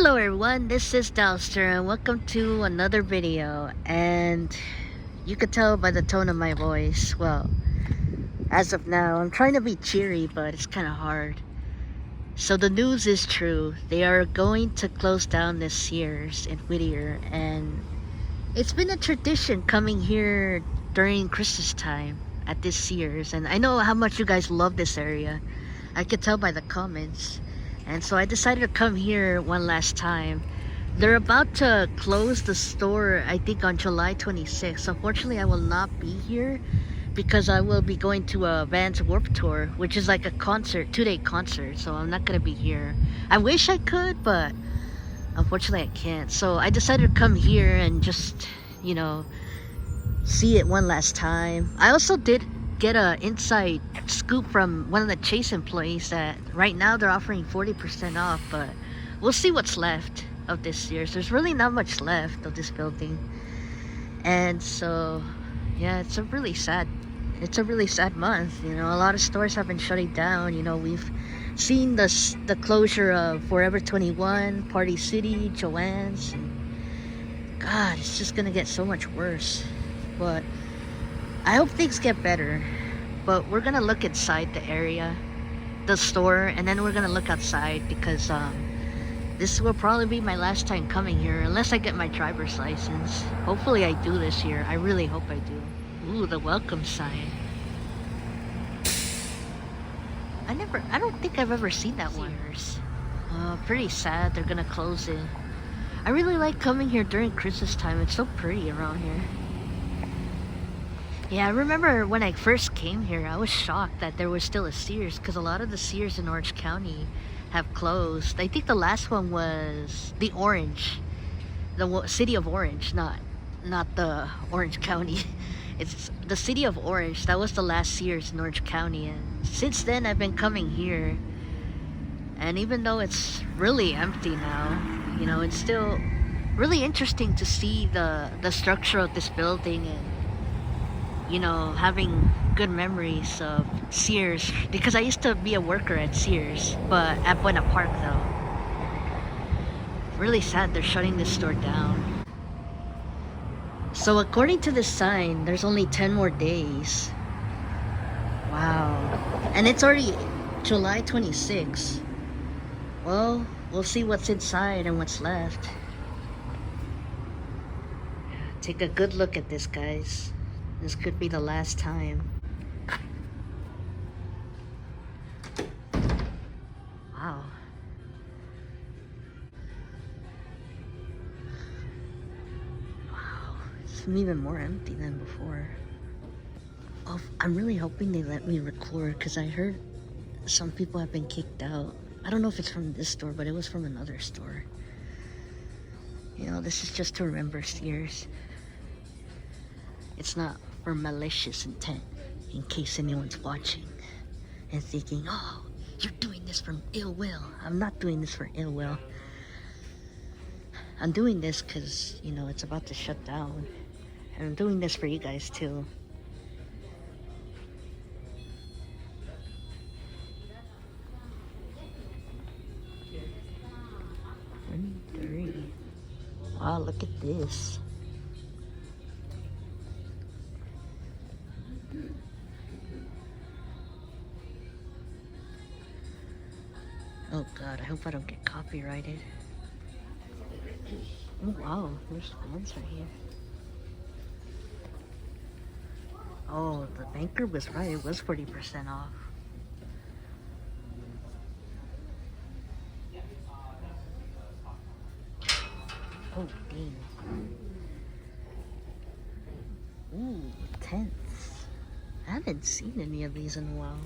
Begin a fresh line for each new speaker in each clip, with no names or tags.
Hello everyone, this is Dalster and welcome to another video. And you could tell by the tone of my voice, well, as of now, I'm trying to be cheery, but it's kind of hard. So the news is true. They are going to close down this Sears in Whittier, and it's been a tradition coming here during Christmas time at this Sears. And I know how much you guys love this area. I could tell by the comments. And so I decided to come here one last time. They're about to close the store, I think, on July 26th. Unfortunately, I will not be here because I will be going to a Vans Warped Tour, which is like a concert, 2-day concert. So I'm not going to be here. I wish I could, but unfortunately I can't. So I decided to come here and just, you know, see it one last time. I also did get a inside scoop from one of the Chase employees that right now they're offering 40% off, but we'll see what's left of this year. There's really not much left of this building. And so yeah, it's a really sad month. You know, a lot of stores have been shutting down. You know, we've seen the closure of Forever 21, Party City, Joann's, and God, it's just gonna get so much worse. But I hope things get better. But we're gonna look inside the area, the store, and then we're gonna look outside because this will probably be my last time coming here unless I get my driver's license. Hopefully I do this year. I really hope I do. Ooh, the welcome sign. I don't think I've ever seen that one. Pretty sad they're gonna close it. I really like coming here during Christmas time. It's so pretty around here. Yeah, I remember when I first came here, I was shocked that there was still a Sears because a lot of the Sears in Orange County have closed. I think the last one was the Orange, the city of Orange, not the Orange County. It's the city of Orange. That was the last Sears in Orange County, and since then I've been coming here. And even though it's really empty now, you know, it's still really interesting to see the structure of this building and, you know, having good memories of Sears because I used to be a worker at Sears, but at Buena Park though. Really sad they're shutting this store down. So according to this sign, there's only 10 more days. Wow. And it's already July 26th. Well, we'll see what's inside and what's left. Take a good look at this, guys. This could be the last time. Wow. Wow. It's even more empty than before. Oh, I'm really hoping they let me record because I heard some people have been kicked out. I don't know if it's from this store, but it was from another store. You know, this is just to remember Sears. It's not for malicious intent, in case anyone's watching and thinking, oh, you're doing this from ill will. I'm not doing this for ill will. I'm doing this because, you know, it's about to shut down. And I'm doing this for you guys too. Wow, look at this. Oh God, I hope I don't get copyrighted. Oh wow, there's Vans right here. Oh, the banker was right, it was 40% off. Oh, dang. Ooh, tents. I haven't seen any of these in a while.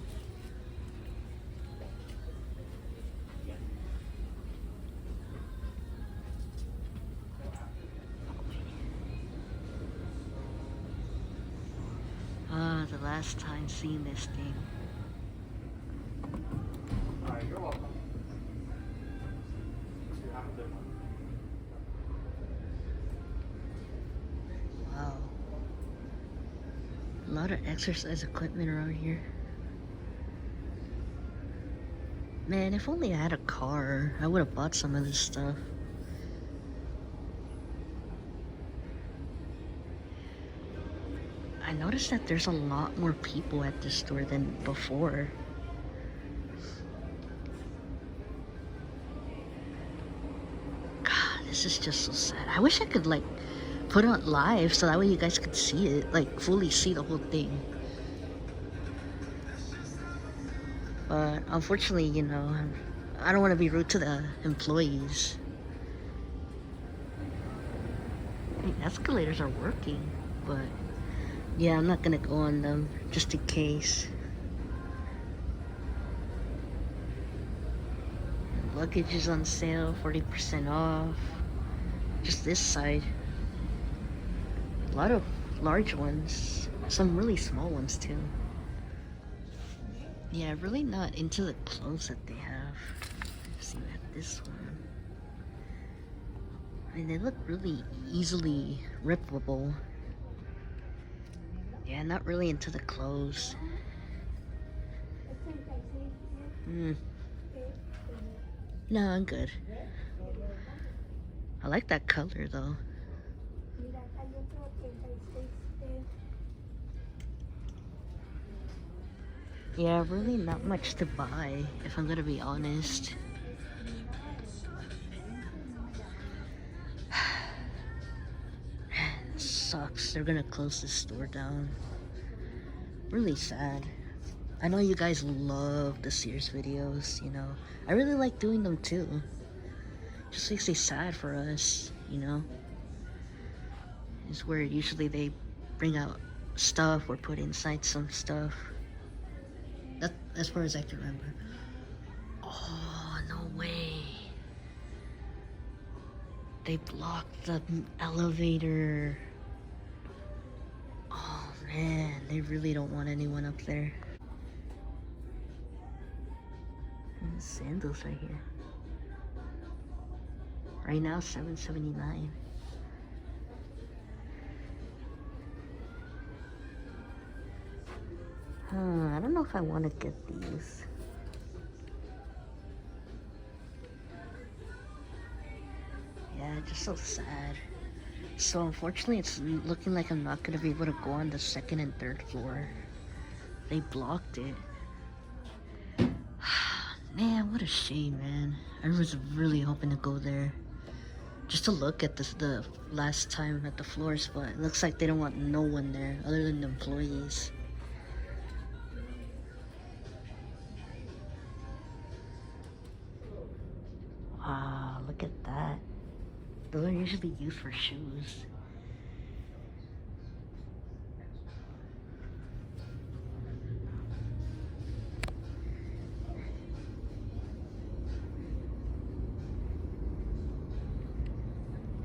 The last time seeing this thing.
Alright, you're welcome.
Wow. A lot of exercise equipment around here. Man, if only I had a car, I would have bought some of this stuff. I noticed that there's a lot more people at this store than before. God, this is just so sad. I wish I could like put it live so that way you guys could see it, like fully see the whole thing. But unfortunately, you know, I don't want to be rude to the employees. I mean, escalators are working, but yeah, I'm not gonna go on them just in case. Luggage is on sale, 40% off. Just this side. A lot of large ones, some really small ones too. Yeah, really not into the clothes that they have. Let's see that this one. I mean, they look really easily rippable. Yeah, not really into the clothes. No, I'm good. I like that color though. Yeah, really not much to buy, if I'm gonna be honest. Sucks. They're gonna close this store down. Really sad. I know you guys love the Sears videos, you know. I really like doing them too. Just makes me sad for us, you know. It's where usually they bring out stuff or put inside some stuff. That, as far as I can remember. Oh, no way. They blocked the elevator. Oh man, they really don't want anyone up there. And the sandals right here. Right now, $7.79. I don't know if I want to get these. Yeah, just so sad. So unfortunately, it's looking like I'm not going to be able to go on the second and third floor. They blocked it. Man, what a shame, man. I was really hoping to go there. Just to look at the last time at the floors, but it looks like they don't want no one there other than the employees. Wow, look at that. Those are usually used for shoes.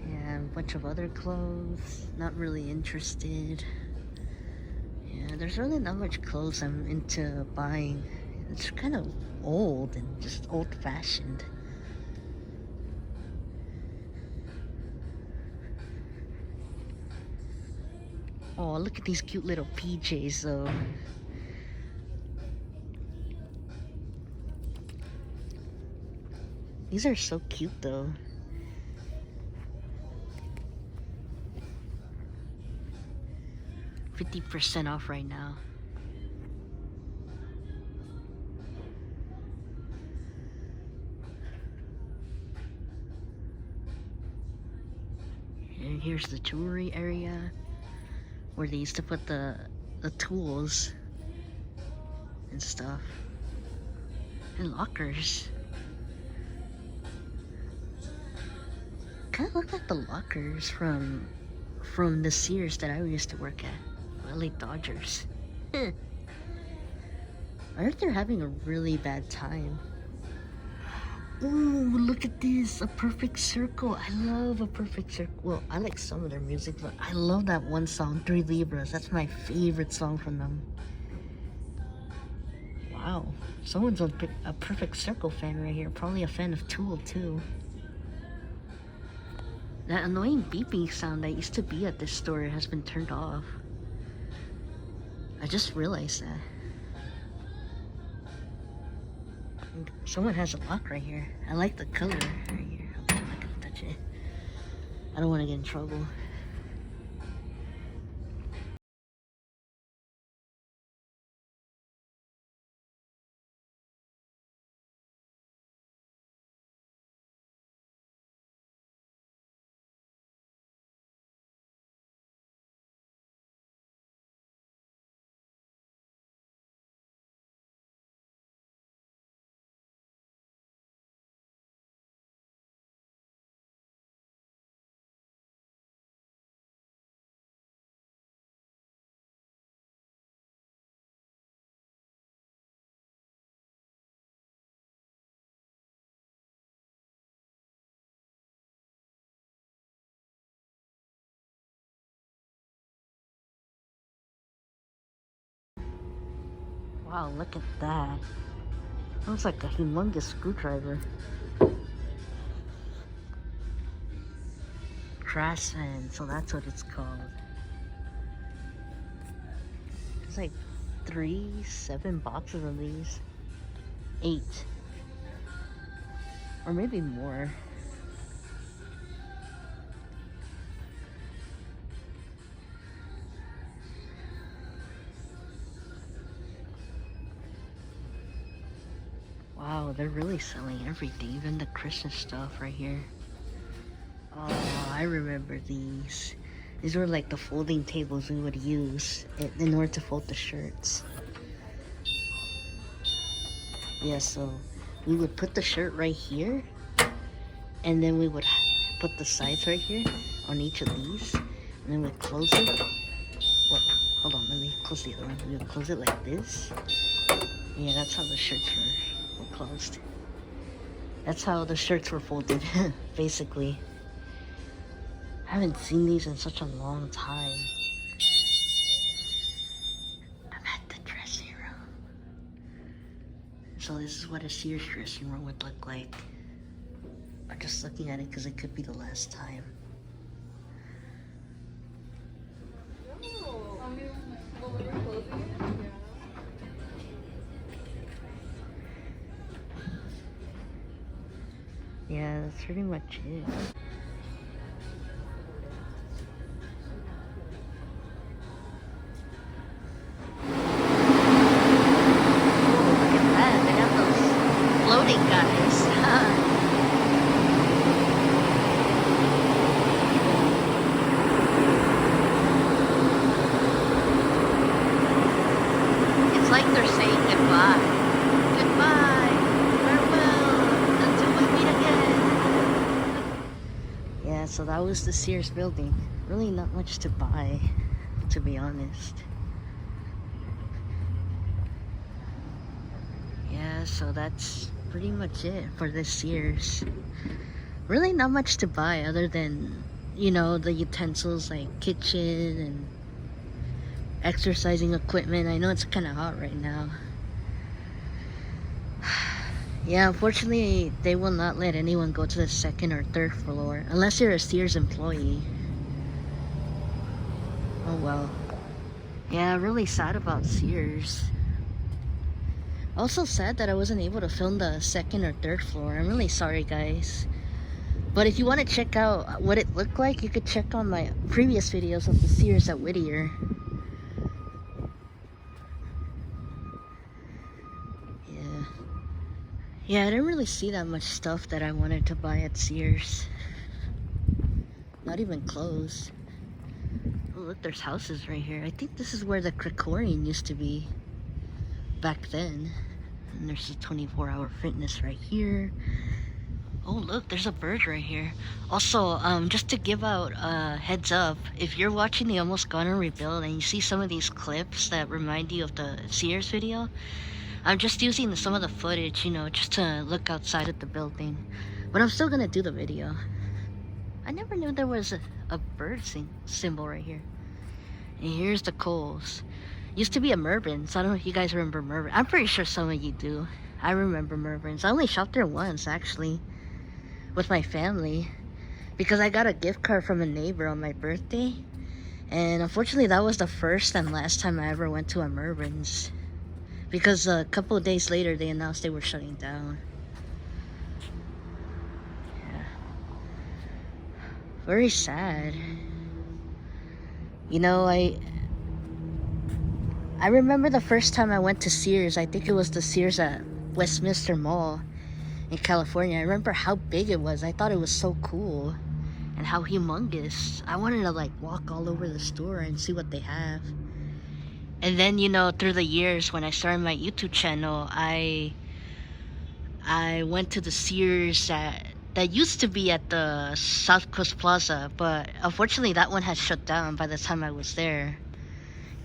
And a bunch of other clothes. Not really interested. Yeah, there's really not much clothes I'm into buying. It's kind of old and just old-fashioned. Oh, look at these cute little PJs though. These are so cute though. $50% off right now. And here's the jewelry area where they used to put the tools and stuff. And lockers. Kind of look like the lockers from the Sears that I used to work at. LA Dodgers. I heard they're having a really bad time. Ooh, look at this, A Perfect Circle. I love A Perfect Circle. Well, I like some of their music, but I love that one song, 3 Libras. That's my favorite song from them. Wow, someone's a Perfect Circle fan right here. Probably a fan of Tool too. That annoying beeping sound that used to be at this store has been turned off. I just realized that. Someone has a lock right here. I like the color right here. I'm not gonna touch it. I don't want to get in trouble. Wow, look at that. That looks like a humongous screwdriver. Craftsman, so that's what it's called. It's like 7 boxes of these. 8. Or maybe more. Wow, they're really selling everything, even the Christmas stuff right here. Oh, I remember these. These were like the folding tables we would use in order to fold the shirts. Yeah, so we would put the shirt right here, and then we would put the sides right here on each of these, and then we'd close it. What? Hold on, let me close the other one. We would close it like this. Yeah, that's how the shirts were closed. That's how the shirts were folded, basically. I haven't seen these in such a long time. I'm at the dressing room. So this is what a Sears dressing room would look like. I'm just looking at it because it could be the last time. Yeah, that's pretty much it. Floating guys. It's like they're saying goodbye. Goodbye. Farewell. Until we meet again. Yeah, so that was the Sears building. Really not much to buy, to be honest. Yeah, so that's pretty much it for this Sears. Really not much to buy other than, you know, the utensils like kitchen and exercising equipment. I know it's kind of hot right now. Yeah, unfortunately they will not let anyone go to the 2nd or 3rd floor unless you're a Sears employee. Oh well. Yeah, really sad about Sears. Also sad that I wasn't able to film the 2nd or 3rd floor. I'm really sorry, guys. But if you want to check out what it looked like, you could check on my previous videos of the Sears at Whittier. Yeah, I didn't really see that much stuff that I wanted to buy at Sears. Not even clothes. Oh, look, there's houses right here. I think this is where the Krikorian used to be back then. And there's a 24-hour fitness right here. Oh, look, there's a bird right here. Also, just to give out a heads up, if you're watching the Almost Gone and Rebuild and you see some of these clips that remind you of the Sears video, I'm just using some of the footage, you know, just to look outside of the building. But I'm still gonna do the video. I never knew there was a bird symbol right here. And here's the Kohl's. Used to be a Mervyn's. I don't know if you guys remember Mervyn's. I'm pretty sure some of you do. I remember Mervyn's. I only shopped there once, actually, with my family, because I got a gift card from a neighbor on my birthday. And unfortunately, that was the first and last time I ever went to a Mervyn's, because a couple of days later, they announced they were shutting down. Yeah. Very sad. You know, I remember the first time I went to Sears. I think it was the Sears at Westminster Mall in California. I remember how big it was. I thought it was so cool and how humongous. I wanted to like walk all over the store and see what they have. And then, you know, through the years when I started my YouTube channel, I went to the Sears that used to be at the South Coast Plaza, but unfortunately that one had shut down by the time I was there.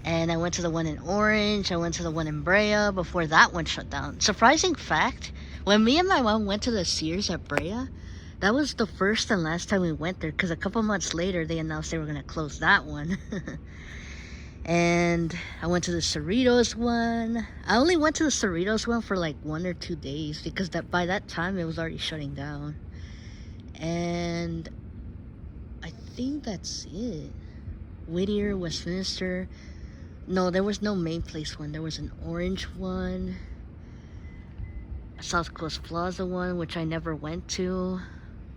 And I went to the one in Orange, I went to the one in Brea before that one shut down. Surprising fact, when me and my mom went to the Sears at Brea, that was the first and last time we went there, because a couple months later they announced they were going to close that one. And I went to the Cerritos one. I only went to the Cerritos one for like 1 or 2 days because by that time it was already shutting down. And I think that's it. Whittier, Westminster. No, there was no main place one. There was an orange one. A South Coast Plaza one, which I never went to.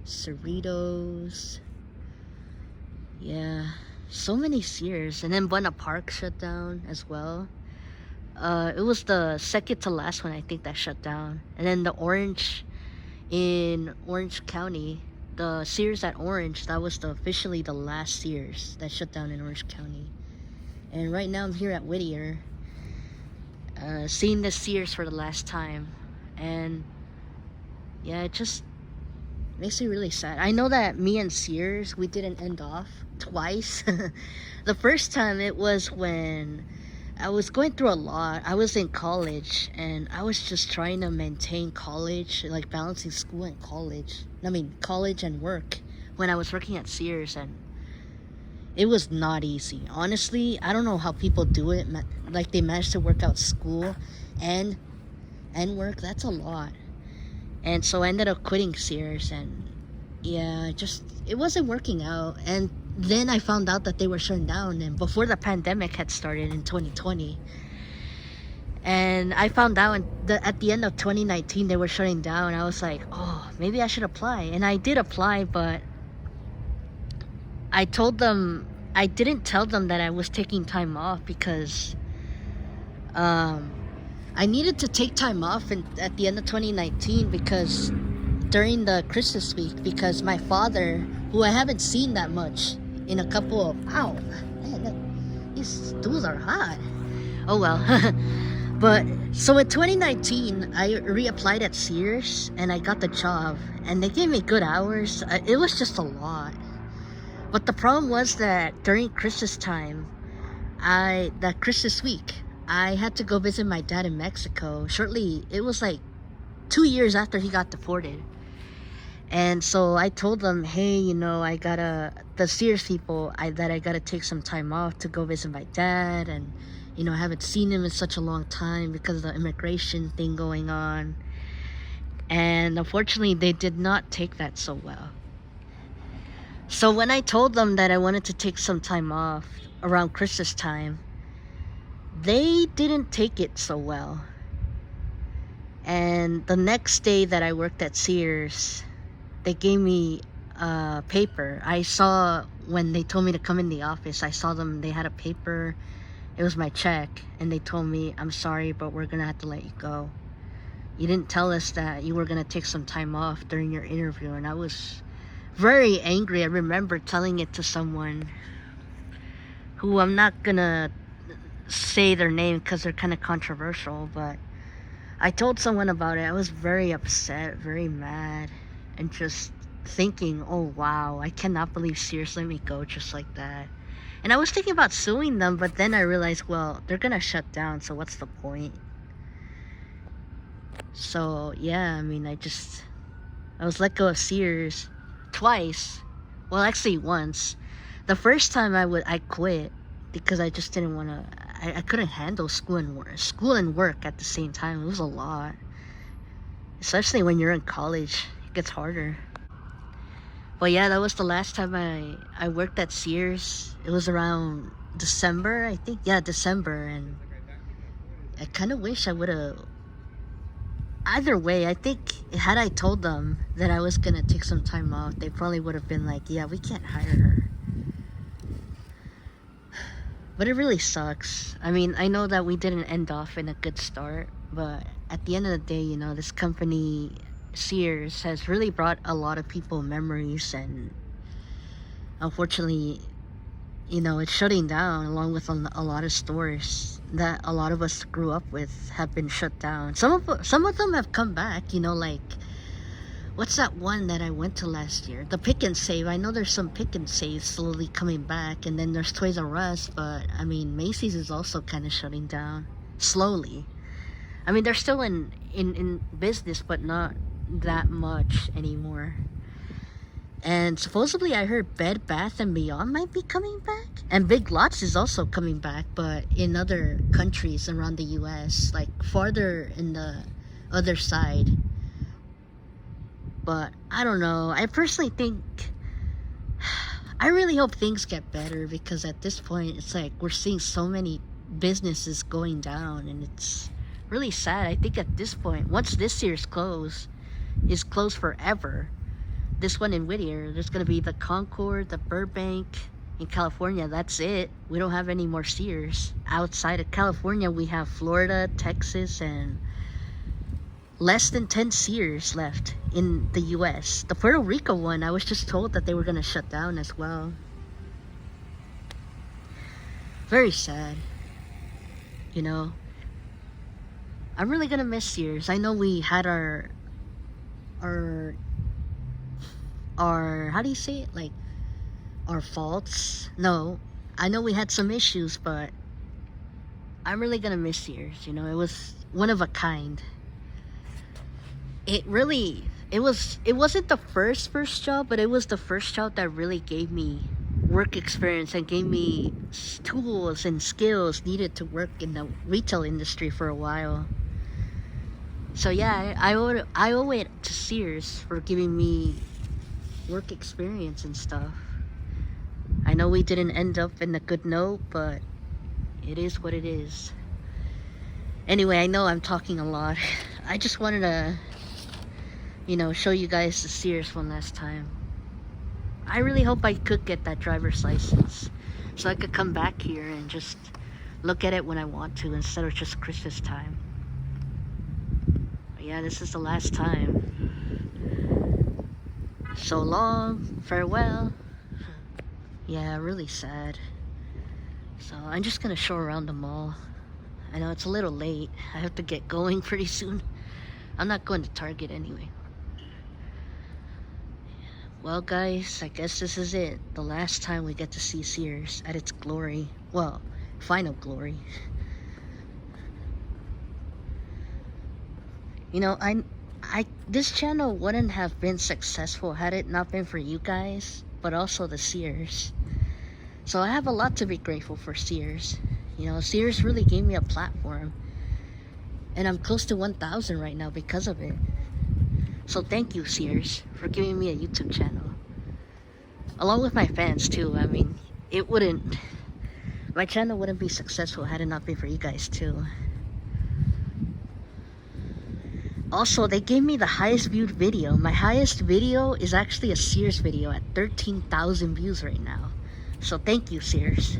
Cerritos. Yeah. So many Sears. And then Buena Park shut down as well. It was the second to last one, I think, that shut down. And then the Orange in Orange County, the Sears at Orange, that was officially the last Sears that shut down in Orange County. And right now I'm here at Whittier, seeing the Sears for the last time. And yeah, it just makes me really sad. I know that me and Sears, we didn't end off twice. The first time it was when I was going through a lot. I was in college and I was just trying to maintain college, like balancing school and college. I mean, college and work when I was working at Sears, and it was not easy. Honestly, I don't know how people do it. Like, they manage to work out school and work. That's a lot. And so I ended up quitting Sears, and yeah, it wasn't working out. And then I found out that they were shutting down, and before the pandemic had started in 2020. And I found out at the end of 2019 they were shutting down. I was like, oh, maybe I should apply. And I did apply, but I didn't tell them that I was taking time off because I needed to take time off at the end of 2019 because during the Christmas week, because my father, who I haven't seen that much in a couple of, ow, man, these stools are hot. Oh well. But so in 2019 I reapplied at Sears and I got the job, and they gave me good hours. It was just a lot. But the problem was that during Christmas time, that Christmas week, I had to go visit my dad in Mexico. It was like 2 years after he got deported. And so I told them, hey, the Sears people, that I gotta take some time off to go visit my dad. And, I haven't seen him in such a long time because of the immigration thing going on. And unfortunately, they did not take that so well. So when I told them that I wanted to take some time off around Christmas time, they didn't take it so well. And the next day that I worked at Sears, they gave me a paper. I saw when they told me to come in the office, I saw they had a paper. It was my check, and they told me, I'm sorry, but we're gonna have to let you go. You didn't tell us that you were gonna take some time off during your interview. And I was very angry. I remember telling it to someone who I'm not gonna say their name because they're kind of controversial, but I told someone about it. I was very upset, very mad, and just thinking, oh wow, I cannot believe Sears let me go just like that. And I was thinking about suing them, but then I realized, well, they're gonna shut down, so what's the point? So yeah, I mean, I was let go of Sears twice. Well, actually once. The first time I quit because I just didn't want to. I couldn't handle school and work at the same time. It was a lot, especially when you're in college. It gets harder. But yeah, that was the last time I worked at Sears. It was around December, I think. Yeah, December. And I kind of wish I would have. Either way, I think had I told them that I was gonna take some time off, they probably would have been like, yeah, we can't hire her. But it really sucks. I mean, I know that we didn't end off in a good start, but at the end of the day, this company, Sears, has really brought a lot of people memories, and unfortunately, it's shutting down, along with a lot of stores that a lot of us grew up with have been shut down. Some of them have come back, like, what's that one that I went to last year? The Pick and Save. I know there's some Pick and Save slowly coming back, and then there's Toys R Us, but I mean, Macy's is also kind of shutting down slowly. I mean, they're still in business, but not that much anymore. And supposedly I heard Bed Bath and Beyond might be coming back. And Big Lots is also coming back, but in other countries around the US, like farther in the other side. But I don't know. I personally think, I really hope things get better, because at this point it's like we're seeing so many businesses going down, and it's really sad. I think at this point, once this Sears is closed forever, this one in Whittier, there's gonna be the Concord, the Burbank in California. That's it. We don't have any more Sears. Outside of California, we have Florida, Texas, and less than 10 Sears left in the US. The Puerto Rico one, I was just told that they were gonna shut down as well. Very sad. You know, I'm really gonna miss Sears. I know we had our how do you say it? Like, our faults. No, I know we had some issues, but I'm really gonna miss Sears. You know, it was one of a kind. It wasn't the first job, but it was the first job that really gave me work experience and gave me tools and skills needed to work in the retail industry for a while. So yeah, I owe it to Sears for giving me work experience and stuff. I know we didn't end up in a good note, but it is what it is. Anyway, I know I'm talking a lot. I just wanted to, you know, show you guys the Sears one last time. I really hope I could get that driver's license so I could come back here and just look at it when I want to, instead of just Christmas time. But yeah, this is the last time. So long, farewell. Yeah, really sad. So I'm just gonna show around the mall. I know it's a little late. I have to get going pretty soon. I'm not going to Target anyway. Well guys, I guess this is it. The last time we get to see Sears at its glory. Well, final glory. You know, this channel wouldn't have been successful had it not been for you guys, but also the Sears. So I have a lot to be grateful for Sears. You know, Sears really gave me a platform. And I'm close to 1,000 right now because of it. So thank you, Sears, for giving me a YouTube channel. Along with my fans too. I mean, my channel wouldn't be successful had it not been for you guys too. Also, they gave me the highest viewed video. My highest video is actually a Sears video at 13,000 views right now. So thank you, Sears.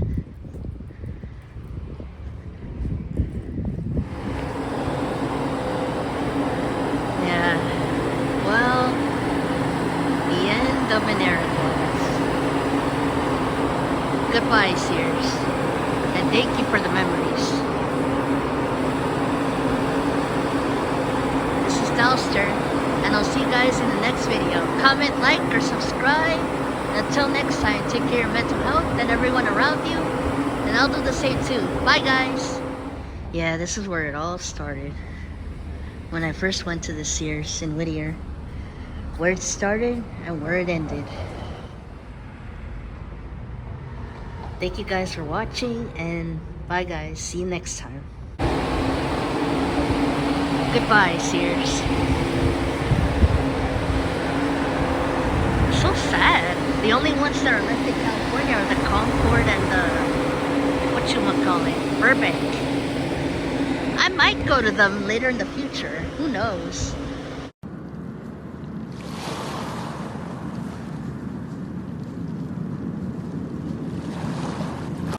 Yeah. Well, the end of an era. Goodbye, Sears. And thank you for the memories. This is Dalster, and I'll see you guys in the next video. Comment, like, or subscribe. And until next time, take care of your mental health and everyone around you. And I'll do the same too. Bye, guys. Yeah, this is where it all started. When I first went to the Sears in Whittier. Where it started and where it ended. Thank you guys for watching, and bye guys. See you next time. Goodbye, Sears. So sad. The only ones that are left in California are the Concord and the, whatchamacallit, Burbank. I might go to them later in the future. Who knows?